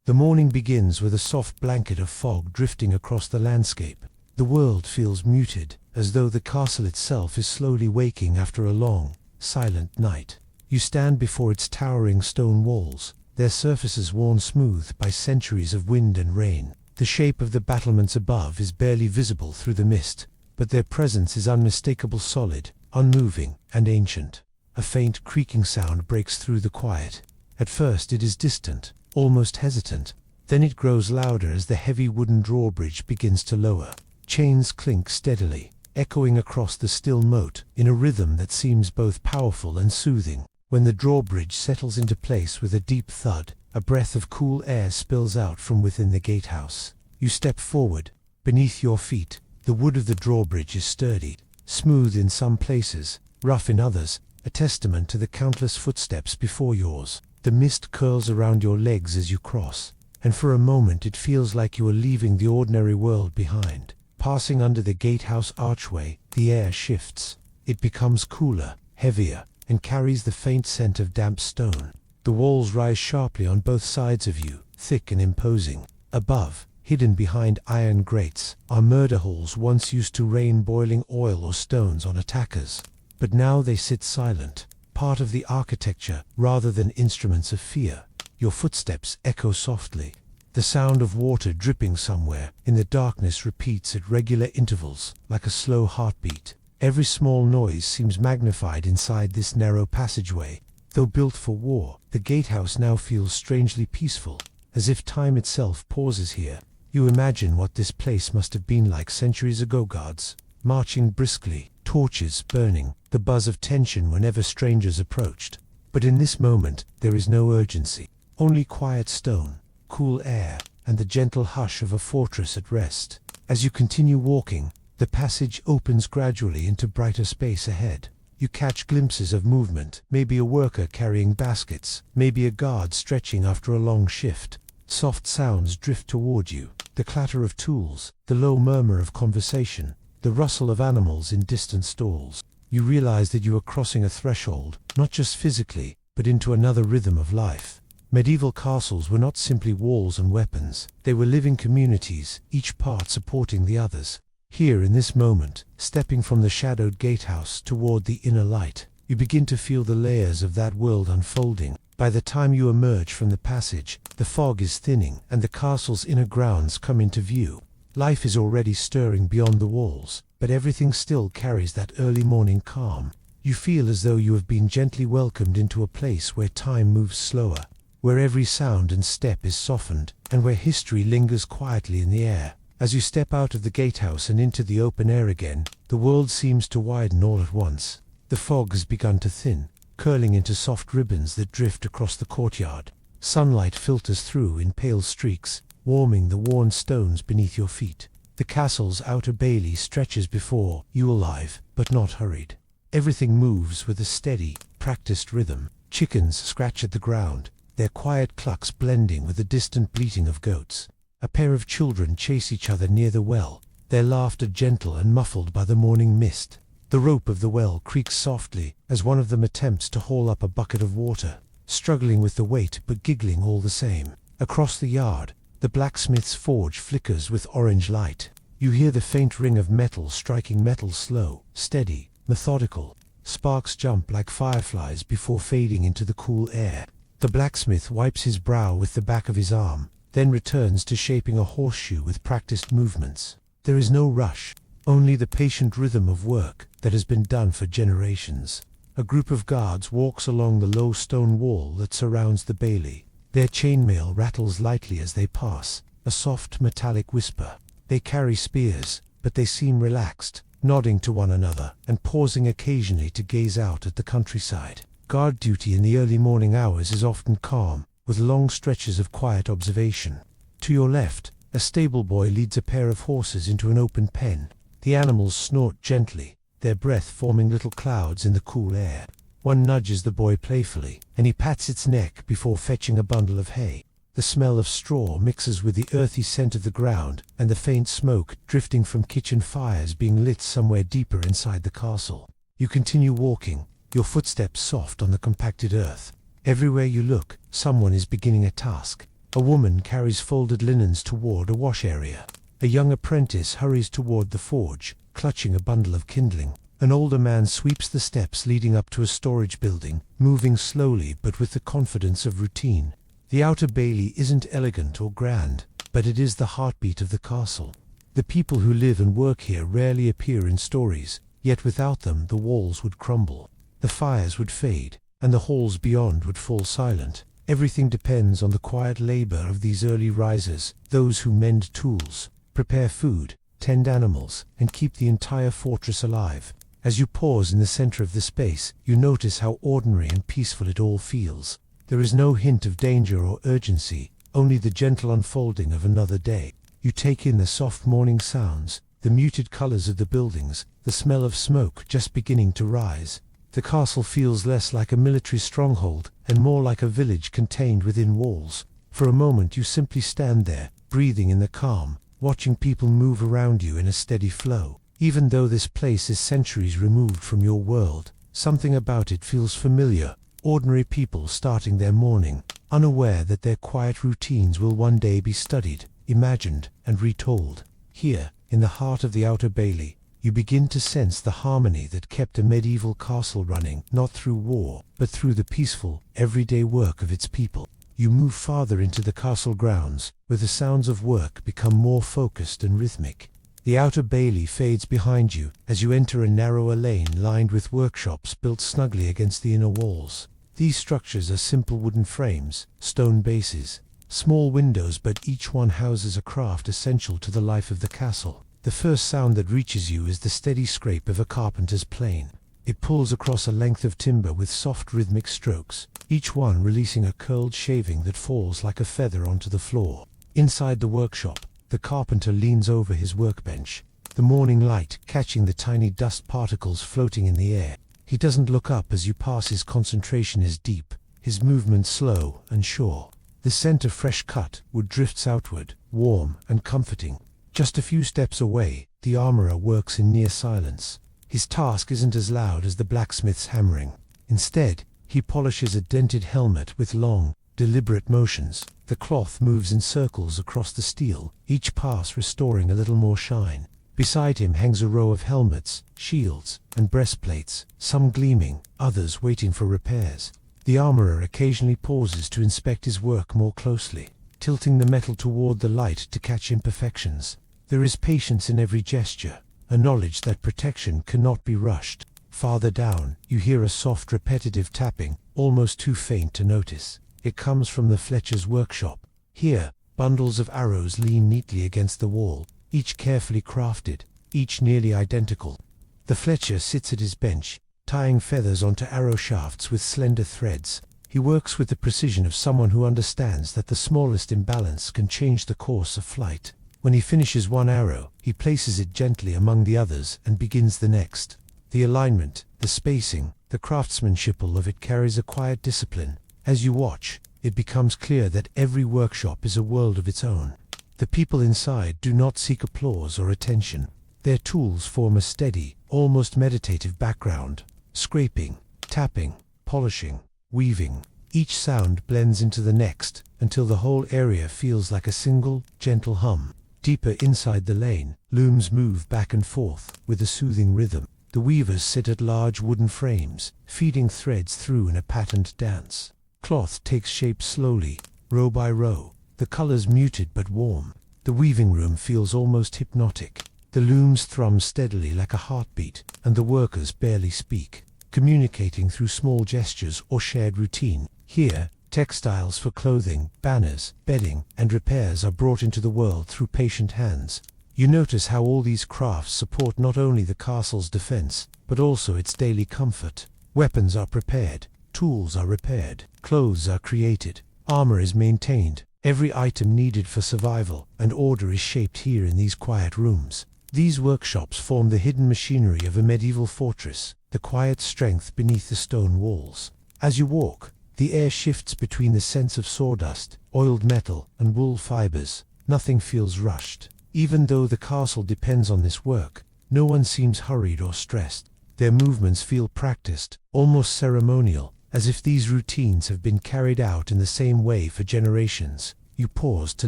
The morning begins with a soft blanket of fog drifting across the landscape. The world feels muted, as though the castle itself is slowly waking after a long, silent night. You stand before its towering stone walls, their surfaces worn smooth by centuries of wind and rain. The shape of the battlements above is barely visible through the mist, but their presence is unmistakable, solid, unmoving, and ancient. A faint creaking sound breaks through the quiet. At first it is distant, almost hesitant. Then it grows louder as the heavy wooden drawbridge begins to lower. Chains clink steadily, echoing across the still moat in a rhythm that seems both powerful and soothing. When the drawbridge settles into place with a deep thud, a breath of cool air spills out from within the gatehouse. You step forward. Beneath your feet, the wood of the drawbridge is sturdy, smooth in some places, rough in others, a testament to the countless footsteps before yours. The mist curls around your legs as you cross, and for a moment it feels like you are leaving the ordinary world behind. Passing under the gatehouse archway, the air shifts. It becomes cooler, heavier, and carries the faint scent of damp stone. The walls rise sharply on both sides of you, thick and imposing. Above, hidden behind iron grates, are murder halls once used to rain boiling oil or stones on attackers. But now they sit silent, part of the architecture rather than instruments of fear. Your footsteps echo softly. The sound of water dripping somewhere in the darkness repeats at regular intervals, like a slow heartbeat. Every small noise seems magnified inside this narrow passageway. Though built for war, the gatehouse now feels strangely peaceful, as if time itself pauses here. You imagine what this place must have been like centuries ago. Guards marching briskly, torches burning, the buzz of tension whenever strangers approached. But in this moment, there is no urgency. Only quiet stone, cool air, and the gentle hush of a fortress at rest. As you continue walking, the passage opens gradually into brighter space ahead. You catch glimpses of movement, maybe a worker carrying baskets, maybe a guard stretching after a long shift. Soft sounds drift toward you, the clatter of tools, the low murmur of conversation, the rustle of animals in distant stalls. You realize that you are crossing a threshold, not just physically, but into another rhythm of life. Medieval castles were not simply walls and weapons. They were living communities, each part supporting the others. Here in this moment, stepping from the shadowed gatehouse toward the inner light, you begin to feel the layers of that world unfolding. By the time you emerge from the passage, the fog is thinning and the castle's inner grounds come into view. Life is already stirring beyond the walls, but everything still carries that early morning calm. You feel as though you have been gently welcomed into a place where time moves slower, where every sound and step is softened, and where history lingers quietly in the air. As you step out of the gatehouse and into the open air again, the world seems to widen all at once. The fog has begun to thin, curling into soft ribbons that drift across the courtyard. Sunlight filters through in pale streaks, warming the worn stones beneath your feet. The castle's outer bailey stretches before you, alive, but not hurried. Everything moves with a steady, practiced rhythm. Chickens scratch at the ground, their quiet clucks blending with the distant bleating of goats. A pair of children chase each other near the well, their laughter gentle and muffled by the morning mist. The rope of the well creaks softly as one of them attempts to haul up a bucket of water, struggling with the weight but giggling all the same. Across the yard, the blacksmith's forge flickers with orange light. You hear the faint ring of metal striking metal, slow, steady, methodical. Sparks jump like fireflies before fading into the cool air. The blacksmith wipes his brow with the back of his arm, then returns to shaping a horseshoe with practiced movements. There is no rush, only the patient rhythm of work that has been done for generations. A group of guards walks along the low stone wall that surrounds the bailey. Their chainmail rattles lightly as they pass, a soft metallic whisper. They carry spears, but they seem relaxed, nodding to one another and pausing occasionally to gaze out at the countryside. Guard duty in the early morning hours is often calm, with long stretches of quiet observation. To your left, a stable boy leads a pair of horses into an open pen. The animals snort gently, their breath forming little clouds in the cool air. One nudges the boy playfully, and he pats its neck before fetching a bundle of hay. The smell of straw mixes with the earthy scent of the ground and the faint smoke drifting from kitchen fires being lit somewhere deeper inside the castle. You continue walking, your footsteps soft on the compacted earth. Everywhere you look, someone is beginning a task. A woman carries folded linens toward a wash area. A young apprentice hurries toward the forge, clutching a bundle of kindling. An older man sweeps the steps leading up to a storage building, moving slowly but with the confidence of routine. The outer bailey isn't elegant or grand, but it is the heartbeat of the castle. The people who live and work here rarely appear in stories, yet without them the walls would crumble. The fires would fade, and the halls beyond would fall silent. Everything depends on the quiet labor of these early risers, those who mend tools, prepare food, tend animals, and keep the entire fortress alive. As you pause in the center of the space, you notice how ordinary and peaceful it all feels. There is no hint of danger or urgency, only the gentle unfolding of another day. You take in the soft morning sounds, the muted colors of the buildings, the smell of smoke just beginning to rise. The castle feels less like a military stronghold and more like a village contained within walls. For a moment you simply stand there, breathing in the calm, watching people move around you in a steady flow. Even though this place is centuries removed from your world, something about it feels familiar. Ordinary people starting their morning, unaware that their quiet routines will one day be studied, imagined, and retold. Here, in the heart of the outer bailey, you begin to sense the harmony that kept a medieval castle running, not through war, but through the peaceful, everyday work of its people. You move farther into the castle grounds, where the sounds of work become more focused and rhythmic. The outer bailey fades behind you as you enter a narrower lane lined with workshops built snugly against the inner walls. These structures are simple wooden frames, stone bases, small windows, but each one houses a craft essential to the life of the castle. The first sound that reaches you is the steady scrape of a carpenter's plane. It pulls across a length of timber with soft rhythmic strokes, each one releasing a curled shaving that falls like a feather onto the floor. Inside the workshop, the carpenter leans over his workbench, the morning light catching the tiny dust particles floating in the air. He doesn't look up as you pass. His concentration is deep, his movement slow and sure. The scent of fresh cut wood drifts outward, warm and comforting. Just a few steps away, the armorer works in near silence. His task isn't as loud as the blacksmith's hammering. Instead, he polishes a dented helmet with long, deliberate motions. The cloth moves in circles across the steel, each pass restoring a little more shine. Beside him hangs a row of helmets, shields, and breastplates, some gleaming, others waiting for repairs. The armorer occasionally pauses to inspect his work more closely, tilting the metal toward the light to catch imperfections. There is patience in every gesture, a knowledge that protection cannot be rushed. Farther down, you hear a soft repetitive tapping, almost too faint to notice. It comes from the Fletcher's workshop. Here, bundles of arrows lean neatly against the wall, each carefully crafted, each nearly identical. The Fletcher sits at his bench, tying feathers onto arrow shafts with slender threads. He works with the precision of someone who understands that the smallest imbalance can change the course of flight. When he finishes one arrow, he places it gently among the others and begins the next. The alignment, the spacing, the craftsmanship of it carries a quiet discipline. As you watch, it becomes clear that every workshop is a world of its own. The people inside do not seek applause or attention. Their tools form a steady, almost meditative background. Scraping, tapping, polishing, weaving. Each sound blends into the next, until the whole area feels like a single, gentle hum. Deeper inside the lane, looms move back and forth, with a soothing rhythm. The weavers sit at large wooden frames, feeding threads through in a patterned dance. Cloth takes shape slowly, row by row, the colors muted but warm. The weaving room feels almost hypnotic. The looms thrum steadily like a heartbeat, and the workers barely speak, communicating through small gestures or shared routine. Here, textiles for clothing, banners, bedding, and repairs are brought into the world through patient hands. You notice how all these crafts support not only the castle's defense, but also its daily comfort. Weapons are prepared, tools are repaired, clothes are created, armor is maintained. Every item needed for survival and order is shaped here in these quiet rooms. These workshops form the hidden machinery of a medieval fortress, the quiet strength beneath the stone walls. As you walk, the air shifts between the scents of sawdust, oiled metal, and wool fibers. Nothing feels rushed. Even though the castle depends on this work, no one seems hurried or stressed. Their movements feel practiced, almost ceremonial, as if these routines have been carried out in the same way for generations. You pause to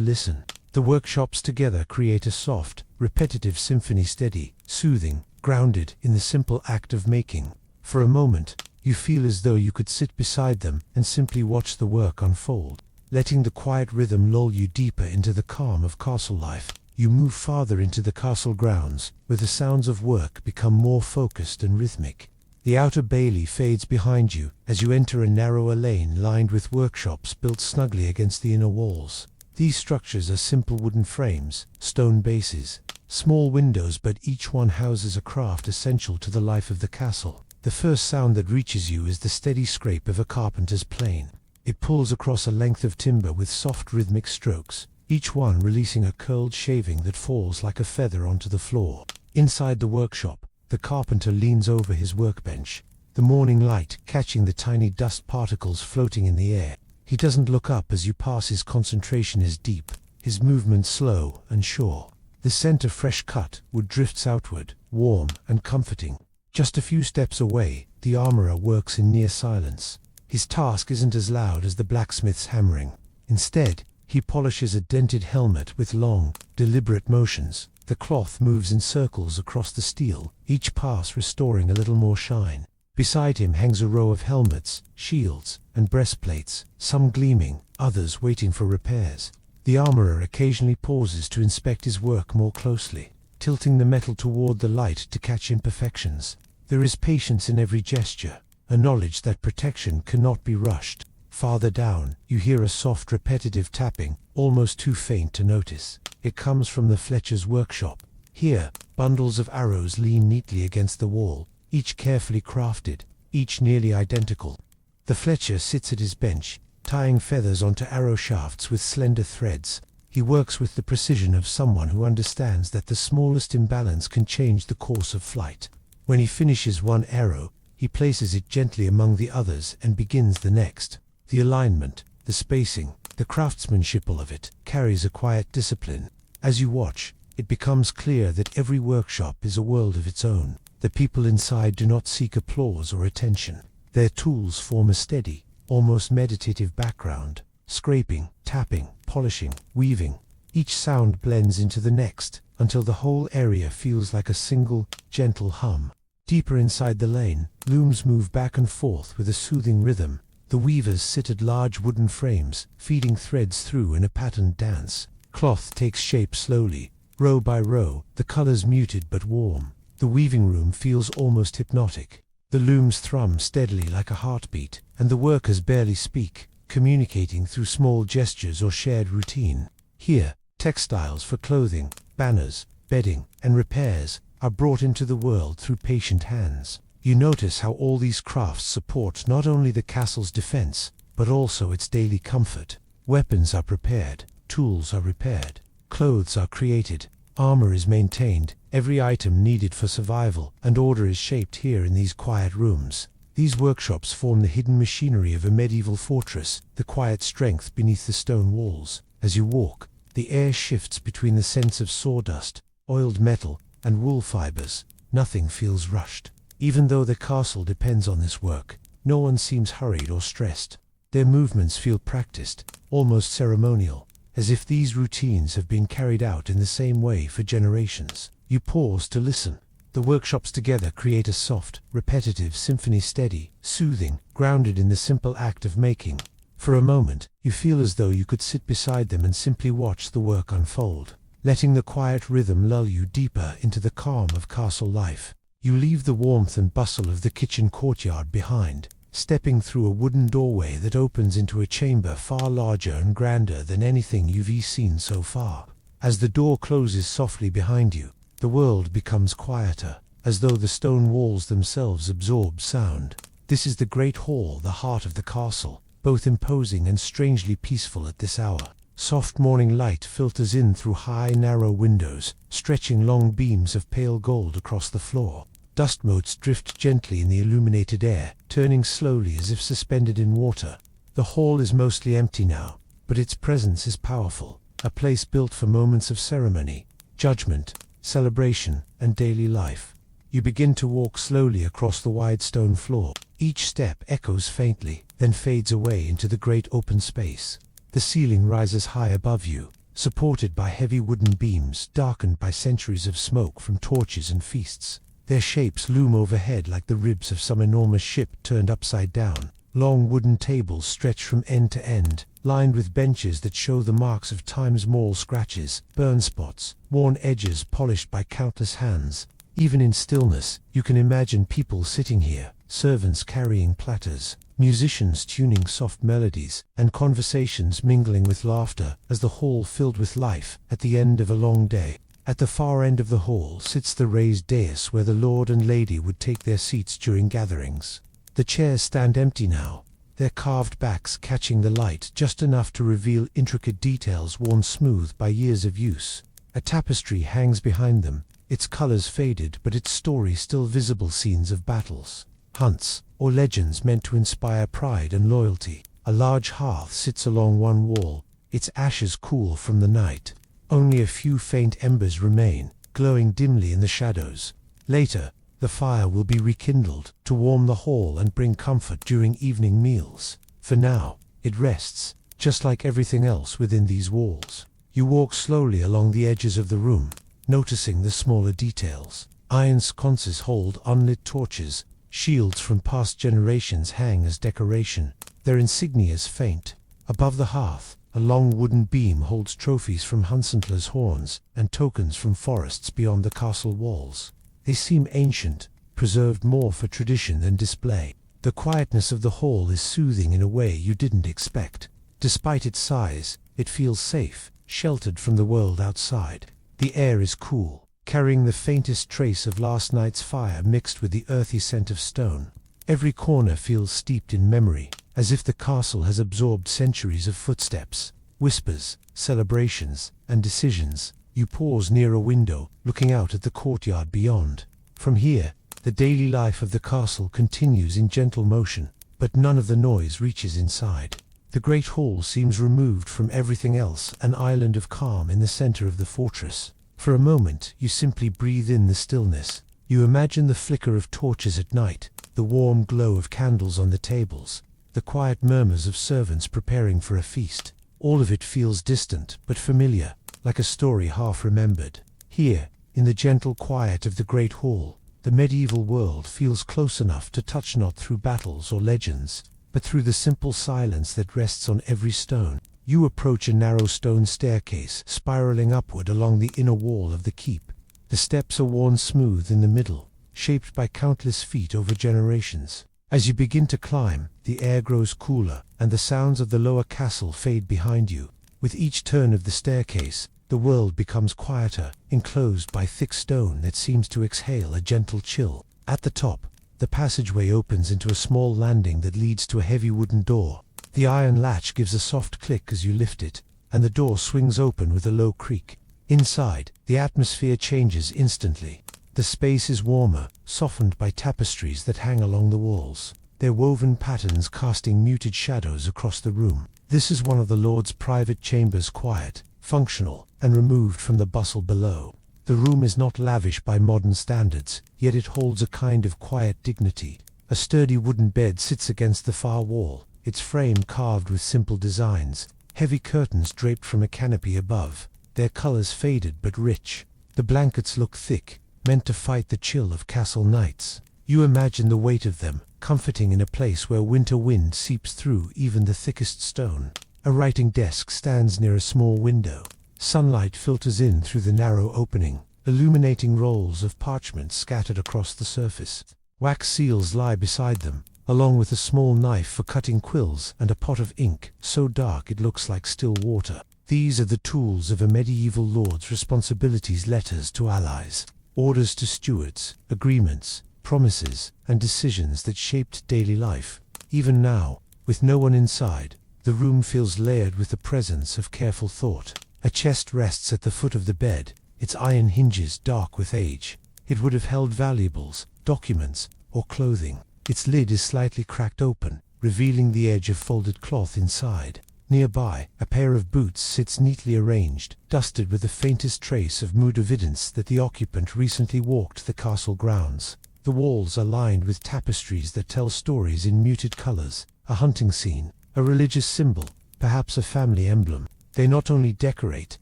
listen. The workshops together create a soft, repetitive symphony, steady, soothing, grounded in the simple act of making. For a moment, you feel as though you could sit beside them and simply watch the work unfold. Letting the quiet rhythm lull you deeper into the calm of castle life, you move farther into the castle grounds, where the sounds of work become more focused and rhythmic. The outer bailey fades behind you as you enter a narrower lane lined with workshops built snugly against the inner walls. These structures are simple wooden frames, stone bases, small windows, but each one houses a craft essential to the life of the castle. The first sound that reaches you is the steady scrape of a carpenter's plane. It pulls across a length of timber with soft rhythmic strokes, each one releasing a curled shaving that falls like a feather onto the floor. Inside the workshop, the carpenter leans over his workbench, the morning light catching the tiny dust particles floating in the air. He doesn't look up as you pass. His concentration is deep, his movement slow and sure. The scent of fresh cut wood drifts outward, warm and comforting. Just a few steps away, the armorer works in near silence. His task isn't as loud as the blacksmith's hammering. Instead, he polishes a dented helmet with long, deliberate motions. The cloth moves in circles across the steel, each pass restoring a little more shine. Beside him hangs a row of helmets, shields, and breastplates, some gleaming, others waiting for repairs. The armorer occasionally pauses to inspect his work more closely, tilting the metal toward the light to catch imperfections. There is patience in every gesture, a knowledge that protection cannot be rushed. Farther down, you hear a soft repetitive tapping, almost too faint to notice. It comes from the Fletcher's workshop. Here, bundles of arrows lean neatly against the wall, each carefully crafted, each nearly identical. The Fletcher sits at his bench, tying feathers onto arrow shafts with slender threads. He works with the precision of someone who understands that the smallest imbalance can change the course of flight. When he finishes one arrow, he places it gently among the others and begins the next. The alignment, the spacing, the craftsmanship of it carries a quiet discipline. As you watch, it becomes clear that every workshop is a world of its own. The people inside do not seek applause or attention. Their tools form a steady, almost meditative background, scraping, tapping, polishing, weaving. Each sound blends into the next, until the whole area feels like a single, gentle hum. Deeper inside the lane, looms move back and forth with a soothing rhythm. The weavers sit at large wooden frames, feeding threads through in a patterned dance. Cloth takes shape slowly, row by row, the colors muted but warm. The weaving room feels almost hypnotic. The looms thrum steadily like a heartbeat, and the workers barely speak, communicating through small gestures or shared routine. Here, textiles for clothing, banners, bedding, and repairs are brought into the world through patient hands. You notice how all these crafts support not only the castle's defense, but also its daily comfort. Weapons are prepared, tools are repaired, clothes are created, armor is maintained, every item needed for survival and order is shaped here in these quiet rooms. These workshops form the hidden machinery of a medieval fortress, the quiet strength beneath the stone walls. As you walk, the air shifts between the scents of sawdust, oiled metal, and wool fibers. Nothing feels rushed. Even though the castle depends on this work, no one seems hurried or stressed. Their movements feel practiced, almost ceremonial, as if these routines have been carried out in the same way for generations. You pause to listen. The workshops together create a soft, repetitive symphony, steady, soothing, grounded in the simple act of making. For a moment, you feel as though you could sit beside them and simply watch the work unfold, letting the quiet rhythm lull you deeper into the calm of castle life. You leave the warmth and bustle of the kitchen courtyard behind, stepping through a wooden doorway that opens into a chamber far larger and grander than anything you've seen so far. As the door closes softly behind you, the world becomes quieter, as though the stone walls themselves absorb sound. This is the great hall, the heart of the castle, both imposing and strangely peaceful at this hour. Soft morning light filters in through high, narrow windows, stretching long beams of pale gold across the floor. Dust motes drift gently in the illuminated air, turning slowly as if suspended in water. The hall is mostly empty now, but its presence is powerful, a place built for moments of ceremony, judgment, celebration, and daily life. You begin to walk slowly across the wide stone floor. Each step echoes faintly, then fades away into the great open space. The ceiling rises high above you, supported by heavy wooden beams darkened by centuries of smoke from torches and feasts. Their shapes loom overhead like the ribs of some enormous ship turned upside down. Long wooden tables stretch from end to end, lined with benches that show the marks of time's maul scratches, burn spots, worn edges polished by countless hands. Even in stillness, you can imagine people sitting here, servants carrying platters, musicians tuning soft melodies, and conversations mingling with laughter as the hall filled with life at the end of a long day. At the far end of the hall sits the raised dais where the lord and lady would take their seats during gatherings. The chairs stand empty now, their carved backs catching the light just enough to reveal intricate details worn smooth by years of use. A tapestry hangs behind them, its colors faded but its story still visible, scenes of battles, hunts, or legends meant to inspire pride and loyalty. A large hearth sits along one wall, its ashes cool from the night. Only a few faint embers remain, glowing dimly in the shadows. Later, the fire will be rekindled to warm the hall and bring comfort during evening meals. For now, it rests, just like everything else within these walls. You walk slowly along the edges of the room, noticing the smaller details. Iron sconces hold unlit torches, shields from past generations hang as decoration, their insignias faint. Above the hearth, a long wooden beam holds trophies from Huntsantler's horns and tokens from forests beyond the castle walls. They seem ancient, preserved more for tradition than display. The quietness of the hall is soothing in a way you didn't expect. Despite its size, it feels safe, sheltered from the world outside. The air is cool, carrying the faintest trace of last night's fire mixed with the earthy scent of stone. Every corner feels steeped in memory, as if the castle has absorbed centuries of footsteps, whispers, celebrations, and decisions. You pause near a window, looking out at the courtyard beyond. From here, the daily life of the castle continues in gentle motion, but none of the noise reaches inside. The great hall seems removed from everything else, an island of calm in the center of the fortress. For a moment, you simply breathe in the stillness. You imagine the flicker of torches at night, the warm glow of candles on the tables, the quiet murmurs of servants preparing for a feast. All of it feels distant but familiar, like a story half remembered. Here, in the gentle quiet of the great hall, the medieval world feels close enough to touch, not through battles or legends, but through the simple silence that rests on every stone. You approach a narrow stone staircase spiraling upward along the inner wall of the keep. The steps are worn smooth in the middle, shaped by countless feet over generations. As you begin to climb, the air grows cooler, and the sounds of the lower castle fade behind you. With each turn of the staircase, the world becomes quieter, enclosed by thick stone that seems to exhale a gentle chill. At the top, the passageway opens into a small landing that leads to a heavy wooden door. The iron latch gives a soft click as you lift it, and the door swings open with a low creak. Inside, the atmosphere changes instantly. The space is warmer, softened by tapestries that hang along the walls, their woven patterns casting muted shadows across the room. This is one of the Lord's private chambers, quiet, functional, and removed from the bustle below. The room is not lavish by modern standards, yet it holds a kind of quiet dignity. A sturdy wooden bed sits against the far wall, its frame carved with simple designs, heavy curtains draped from a canopy above, their colors faded but rich. The blankets look thick, meant to fight the chill of castle nights. You imagine the weight of them, comforting in a place where winter wind seeps through even the thickest stone. A writing desk stands near a small window. Sunlight filters in through the narrow opening, illuminating rolls of parchment scattered across the surface. Wax seals lie beside them, along with a small knife for cutting quills and a pot of ink, so dark it looks like still water. These are the tools of a medieval lord's responsibilities: letters to allies, orders to stewards, agreements, promises, and decisions that shaped daily life. Even now, with no one inside, the room feels layered with the presence of careful thought. A chest rests at the foot of the bed, its iron hinges dark with age. It would have held valuables, documents, or clothing. Its lid is slightly cracked open, revealing the edge of folded cloth inside. Nearby, a pair of boots sits neatly arranged, dusted with the faintest trace of mood, evidence that the occupant recently walked the castle grounds. The walls are lined with tapestries that tell stories in muted colors, a hunting scene, a religious symbol, perhaps a family emblem. They not only decorate,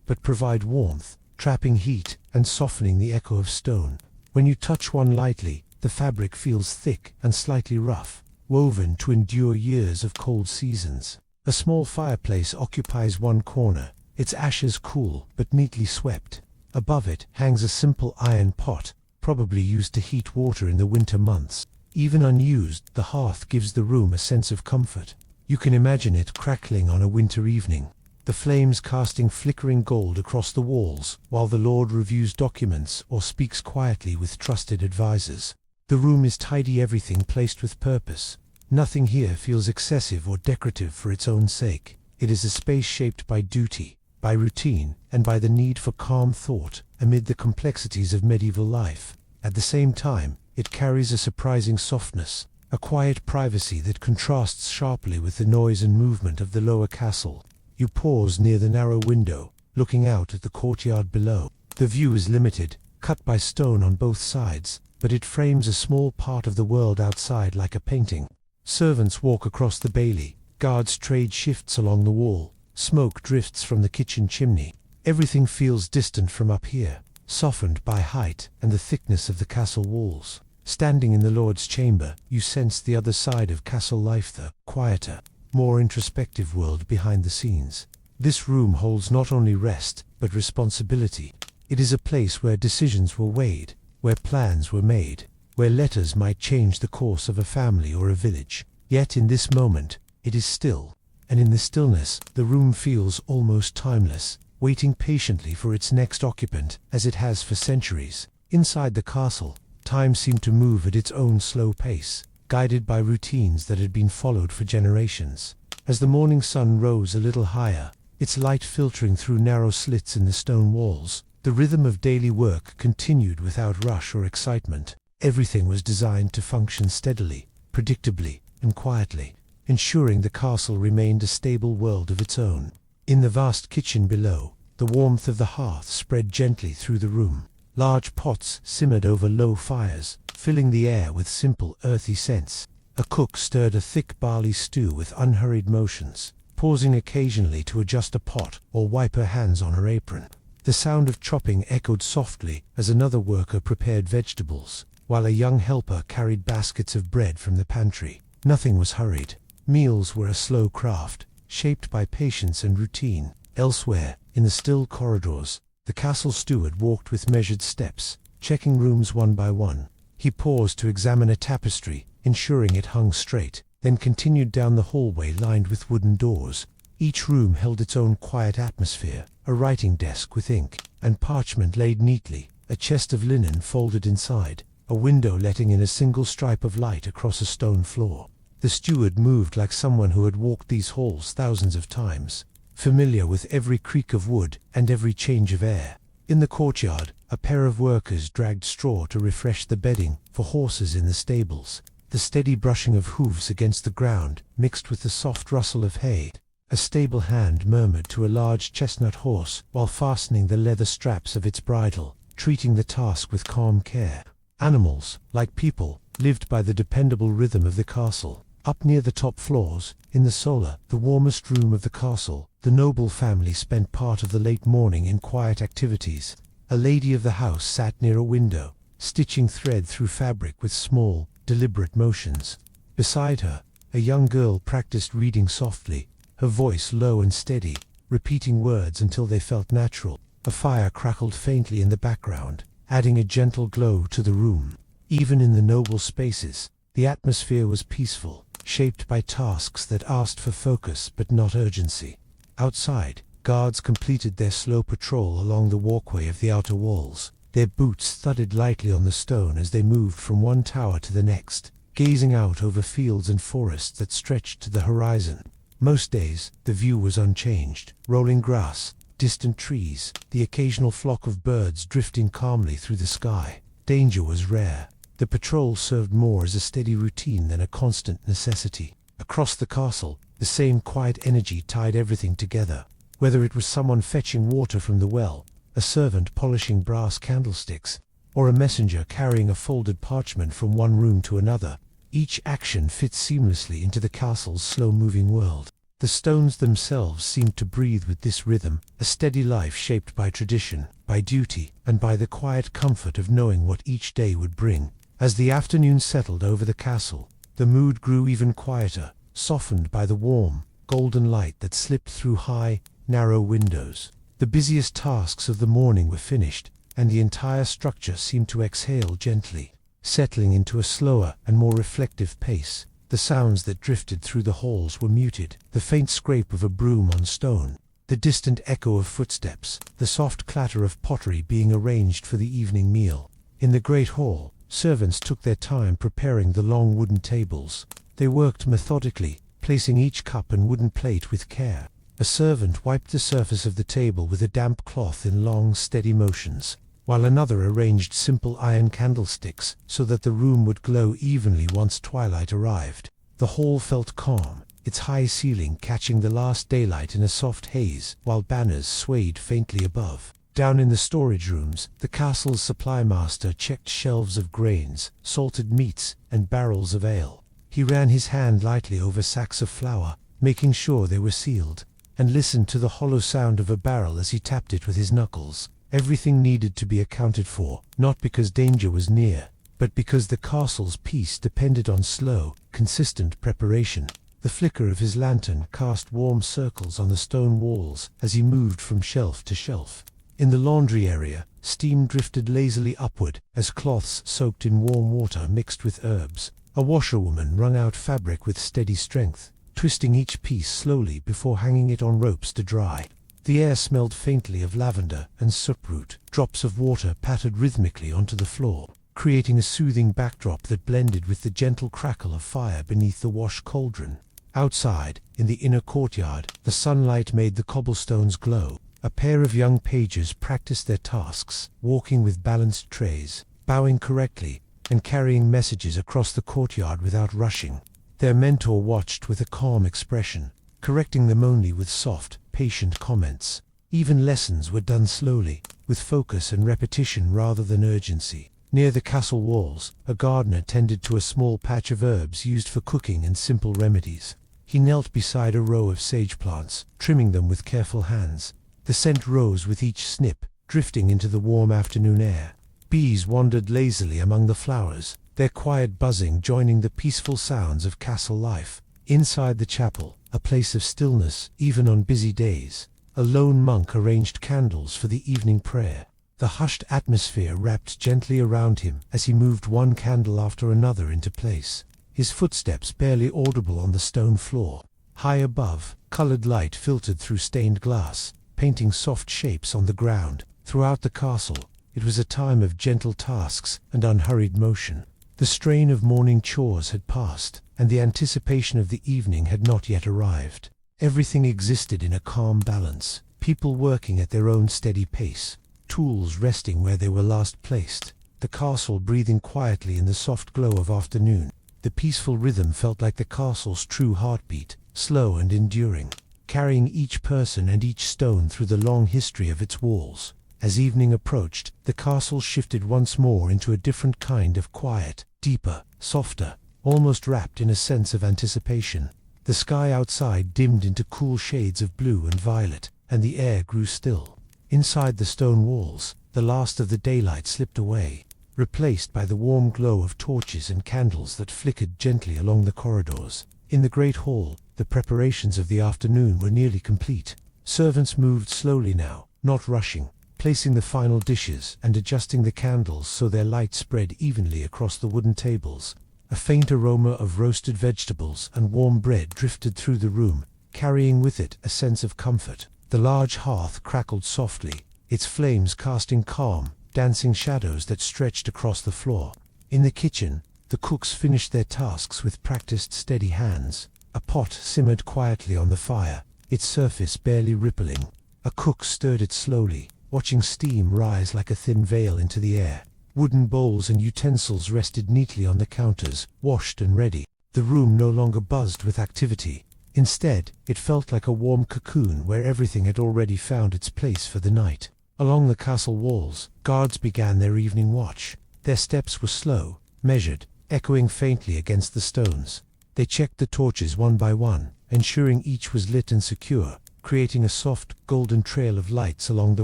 but provide warmth, trapping heat and softening the echo of stone. When you touch one lightly, the fabric feels thick and slightly rough, woven to endure years of cold seasons. A small fireplace occupies one corner, its ashes cool but neatly swept. Above it hangs a simple iron pot, probably used to heat water in the winter months. Even unused, the hearth gives the room a sense of comfort. You can imagine it crackling on a winter evening, the flames casting flickering gold across the walls while the Lord reviews documents or speaks quietly with trusted advisors. The room is tidy, everything placed with purpose. Nothing here feels excessive or decorative for its own sake. It is a space shaped by duty, by routine, and by the need for calm thought amid the complexities of medieval life. At the same time, it carries a surprising softness, a quiet privacy that contrasts sharply with the noise and movement of the lower castle. You pause near the narrow window, looking out at the courtyard below. The view is limited, cut by stone on both sides, but it frames a small part of the world outside like a painting. Servants walk across the bailey, guards trade shifts along the wall, smoke drifts from the kitchen chimney. Everything feels distant from up here, softened by height and the thickness of the castle walls. Standing in the Lord's chamber, you sense the other side of castle life, the quieter, more introspective world behind the scenes. This room holds not only rest, but responsibility. It is a place where decisions were weighed, where plans were made, where letters might change the course of a family or a village. Yet in this moment, it is still, and in the stillness, the room feels almost timeless, waiting patiently for its next occupant, as it has for centuries. Inside the castle, time seemed to move at its own slow pace, guided by routines that had been followed for generations. As the morning sun rose a little higher, its light filtering through narrow slits in the stone walls, the rhythm of daily work continued without rush or excitement. Everything was designed to function steadily, predictably, and quietly, ensuring the castle remained a stable world of its own. In the vast kitchen below, the warmth of the hearth spread gently through the room. Large pots simmered over low fires, filling the air with simple, earthy scents. A cook stirred a thick barley stew with unhurried motions, pausing occasionally to adjust a pot or wipe her hands on her apron. The sound of chopping echoed softly as another worker prepared vegetables, while a young helper carried baskets of bread from the pantry. Nothing was hurried. Meals were a slow craft, shaped by patience and routine. Elsewhere, in the still corridors, the castle steward walked with measured steps, checking rooms one by one. He paused to examine a tapestry, ensuring it hung straight, then continued down the hallway lined with wooden doors. Each room held its own quiet atmosphere, a writing desk with ink and parchment laid neatly, a chest of linen folded inside, a window letting in a single stripe of light across a stone floor. The steward moved like someone who had walked these halls thousands of times, familiar with every creak of wood and every change of air. In the courtyard, a pair of workers dragged straw to refresh the bedding for horses in the stables. The steady brushing of hooves against the ground mixed with the soft rustle of hay. A stable hand murmured to a large chestnut horse while fastening the leather straps of its bridle, treating the task with calm care. Animals, like people, lived by the dependable rhythm of the castle. Up near the top floors, in the solar, the warmest room of the castle, the noble family spent part of the late morning in quiet activities. A lady of the house sat near a window, stitching thread through fabric with small, deliberate motions. Beside her, a young girl practiced reading softly, her voice low and steady, repeating words until they felt natural. A fire crackled faintly in the background, adding a gentle glow to the room. Even in the noble spaces, the atmosphere was peaceful, shaped by tasks that asked for focus but not urgency. Outside, guards completed their slow patrol along the walkway of the outer walls. Their boots thudded lightly on the stone as they moved from one tower to the next, gazing out over fields and forests that stretched to the horizon. Most days, the view was unchanged. Rolling grass, distant trees, the occasional flock of birds drifting calmly through the sky. Danger was rare. The patrol served more as a steady routine than a constant necessity. Across the castle, the same quiet energy tied everything together. Whether it was someone fetching water from the well, a servant polishing brass candlesticks, or a messenger carrying a folded parchment from one room to another, each action fit seamlessly into the castle's slow-moving world. The stones themselves seemed to breathe with this rhythm, a steady life shaped by tradition, by duty, and by the quiet comfort of knowing what each day would bring. As the afternoon settled over the castle, the mood grew even quieter, softened by the warm, golden light that slipped through high, narrow windows. The busiest tasks of the morning were finished, and the entire structure seemed to exhale gently, settling into a slower and more reflective pace. The sounds that drifted through the halls were muted, the faint scrape of a broom on stone, the distant echo of footsteps, the soft clatter of pottery being arranged for the evening meal. In the great hall, servants took their time preparing the long wooden tables. They worked methodically, placing each cup and wooden plate with care. A servant wiped the surface of the table with a damp cloth in long, steady motions, while another arranged simple iron candlesticks so that the room would glow evenly once twilight arrived. The hall felt calm, its high ceiling catching the last daylight in a soft haze, while banners swayed faintly above. Down in the storage rooms, the castle's supply master checked shelves of grains, salted meats, and barrels of ale. He ran his hand lightly over sacks of flour, making sure they were sealed, and listened to the hollow sound of a barrel as he tapped it with his knuckles. Everything needed to be accounted for, not because danger was near, but because the castle's peace depended on slow, consistent preparation. The flicker of his lantern cast warm circles on the stone walls as he moved from shelf to shelf. In the laundry area, steam drifted lazily upward as cloths soaked in warm water mixed with herbs. A washerwoman wrung out fabric with steady strength, twisting each piece slowly before hanging it on ropes to dry. The air smelled faintly of lavender and sooproot. Drops of water pattered rhythmically onto the floor, creating a soothing backdrop that blended with the gentle crackle of fire beneath the wash cauldron. Outside, in the inner courtyard, the sunlight made the cobblestones glow. A pair of young pages practiced their tasks, walking with balanced trays, bowing correctly, and carrying messages across the courtyard without rushing. Their mentor watched with a calm expression, correcting them only with soft, patient comments. Even lessons were done slowly, with focus and repetition rather than urgency. Near the castle walls, a gardener tended to a small patch of herbs used for cooking and simple remedies. He knelt beside a row of sage plants, trimming them with careful hands. The scent rose with each snip, drifting into the warm afternoon air. Bees wandered lazily among the flowers, their quiet buzzing joining the peaceful sounds of castle life. Inside the chapel, a place of stillness even on busy days, a lone monk arranged candles for the evening prayer. The hushed atmosphere wrapped gently around him as he moved one candle after another into place, his footsteps barely audible on the stone floor. High above, colored light filtered through stained glass, painting soft shapes on the ground. Throughout the castle, it was a time of gentle tasks and unhurried motion. The strain of morning chores had passed, and the anticipation of the evening had not yet arrived. Everything existed in a calm balance, people working at their own steady pace, tools resting where they were last placed, the castle breathing quietly in the soft glow of afternoon. The peaceful rhythm felt like the castle's true heartbeat, slow and enduring, carrying each person and each stone through the long history of its walls. As evening approached, the castle shifted once more into a different kind of quiet, deeper, softer, almost wrapped in a sense of anticipation. The sky outside dimmed into cool shades of blue and violet, and the air grew still. Inside the stone walls, the last of the daylight slipped away, replaced by the warm glow of torches and candles that flickered gently along the corridors. In the great hall, the preparations of the afternoon were nearly complete. Servants moved slowly now, not rushing, placing the final dishes and adjusting the candles so their light spread evenly across the wooden tables. A faint aroma of roasted vegetables and warm bread drifted through the room, carrying with it a sense of comfort. The large hearth crackled softly, its flames casting calm, dancing shadows that stretched across the floor. In the kitchen, the cooks finished their tasks with practiced steady hands. A pot simmered quietly on the fire, its surface barely rippling. A cook stirred it slowly, watching steam rise like a thin veil into the air. Wooden bowls and utensils rested neatly on the counters, washed and ready. The room no longer buzzed with activity. Instead, it felt like a warm cocoon where everything had already found its place for the night. Along the castle walls, guards began their evening watch. Their steps were slow, measured, echoing faintly against the stones. They checked the torches one by one, ensuring each was lit and secure, creating a soft, golden trail of lights along the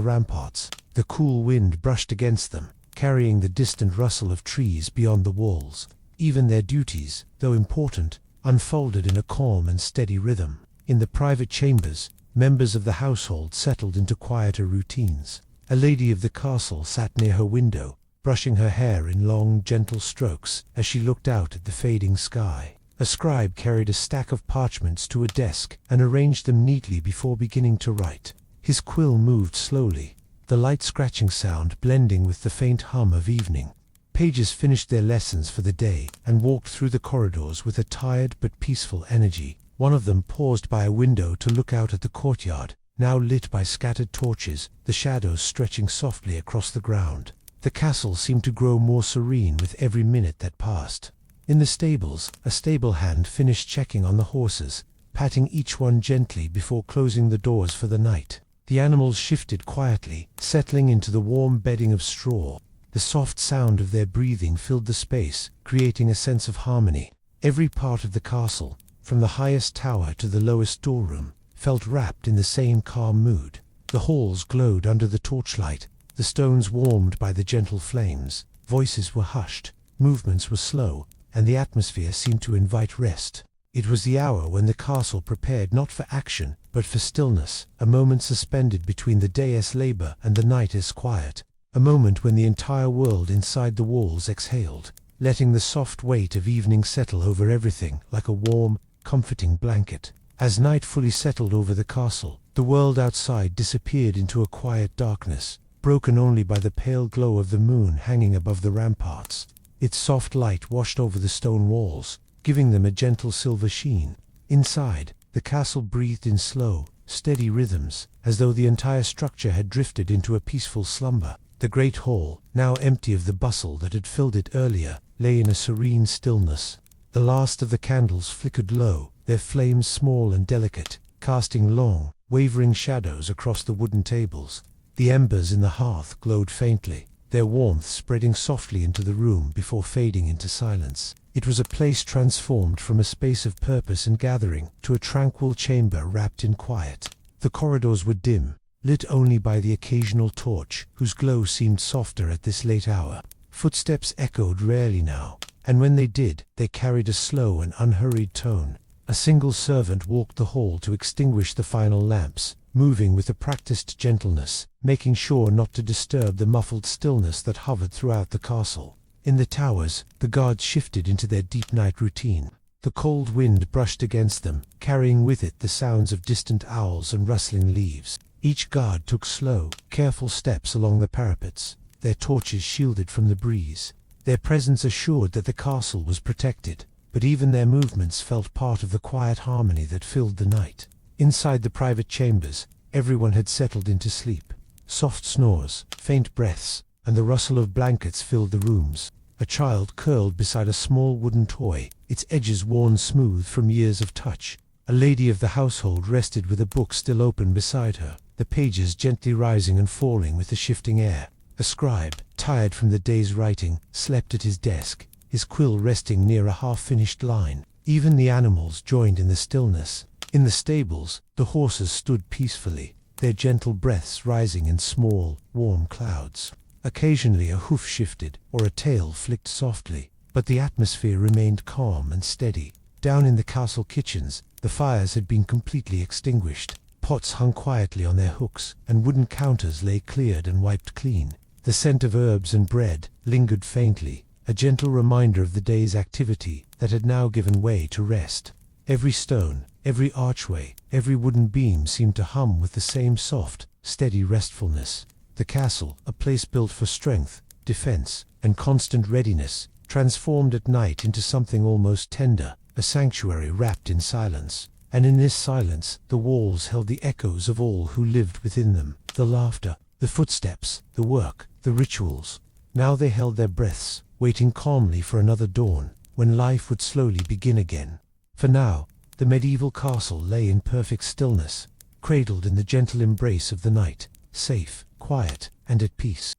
ramparts. The cool wind brushed against them, carrying the distant rustle of trees beyond the walls. Even their duties, though important, unfolded in a calm and steady rhythm. In the private chambers, members of the household settled into quieter routines. A lady of the castle sat near her window, brushing her hair in long, gentle strokes as she looked out at the fading sky. A scribe carried a stack of parchments to a desk and arranged them neatly before beginning to write. His quill moved slowly, the light scratching sound blending with the faint hum of evening. Pages finished their lessons for the day and walked through the corridors with a tired but peaceful energy. One of them paused by a window to look out at the courtyard, now lit by scattered torches, the shadows stretching softly across the ground. The castle seemed to grow more serene with every minute that passed. In the stables, a stable hand finished checking on the horses, patting each one gently before closing the doors for the night. The animals shifted quietly, settling into the warm bedding of straw. The soft sound of their breathing filled the space, creating a sense of harmony. Every part of the castle, from the highest tower to the lowest storeroom, felt wrapped in the same calm mood. The halls glowed under the torchlight, the stones warmed by the gentle flames. Voices were hushed, movements were slow, and the atmosphere seemed to invite rest. It was the hour when the castle prepared not for action, but for stillness, a moment suspended between the day's labor and the night's quiet, a moment when the entire world inside the walls exhaled, letting the soft weight of evening settle over everything like a warm, comforting blanket. As night fully settled over the castle, the world outside disappeared into a quiet darkness, broken only by the pale glow of the moon hanging above the ramparts. Its soft light washed over the stone walls, giving them a gentle silver sheen. Inside, the castle breathed in slow, steady rhythms, as though the entire structure had drifted into a peaceful slumber. The great hall, now empty of the bustle that had filled it earlier, lay in a serene stillness. The last of the candles flickered low, their flames small and delicate, casting long, wavering shadows across the wooden tables. The embers in the hearth glowed faintly, their warmth spreading softly into the room before fading into silence. It was a place transformed from a space of purpose and gathering to a tranquil chamber wrapped in quiet. The corridors were dim, lit only by the occasional torch, whose glow seemed softer at this late hour. Footsteps echoed rarely now, and when they did, they carried a slow and unhurried tone. A single servant walked the hall to extinguish the final lamps, moving with a practiced gentleness, making sure not to disturb the muffled stillness that hovered throughout the castle. In the towers, the guards shifted into their deep night routine. The cold wind brushed against them, carrying with it the sounds of distant owls and rustling leaves. Each guard took slow, careful steps along the parapets, their torches shielded from the breeze. Their presence assured that the castle was protected, but even their movements felt part of the quiet harmony that filled the night. Inside the private chambers, everyone had settled into sleep. Soft snores, faint breaths, and the rustle of blankets filled the rooms. A child curled beside a small wooden toy, its edges worn smooth from years of touch. A lady of the household rested with a book still open beside her, the pages gently rising and falling with the shifting air. A scribe, tired from the day's writing, slept at his desk, his quill resting near a half-finished line. Even the animals joined in the stillness. In the stables, the horses stood peacefully, their gentle breaths rising in small, warm clouds. Occasionally a hoof shifted, or a tail flicked softly, but the atmosphere remained calm and steady. Down in the castle kitchens, the fires had been completely extinguished. Pots hung quietly on their hooks, and wooden counters lay cleared and wiped clean. The scent of herbs and bread lingered faintly, a gentle reminder of the day's activity that had now given way to rest. Every stone, every archway, every wooden beam seemed to hum with the same soft, steady restfulness. The castle, a place built for strength, defense, and constant readiness, transformed at night into something almost tender, a sanctuary wrapped in silence. And in this silence, the walls held the echoes of all who lived within them, the laughter, the footsteps, the work, the rituals. Now they held their breaths, waiting calmly for another dawn, when life would slowly begin again. For now, the medieval castle lay in perfect stillness, cradled in the gentle embrace of the night, safe, quiet, and at peace.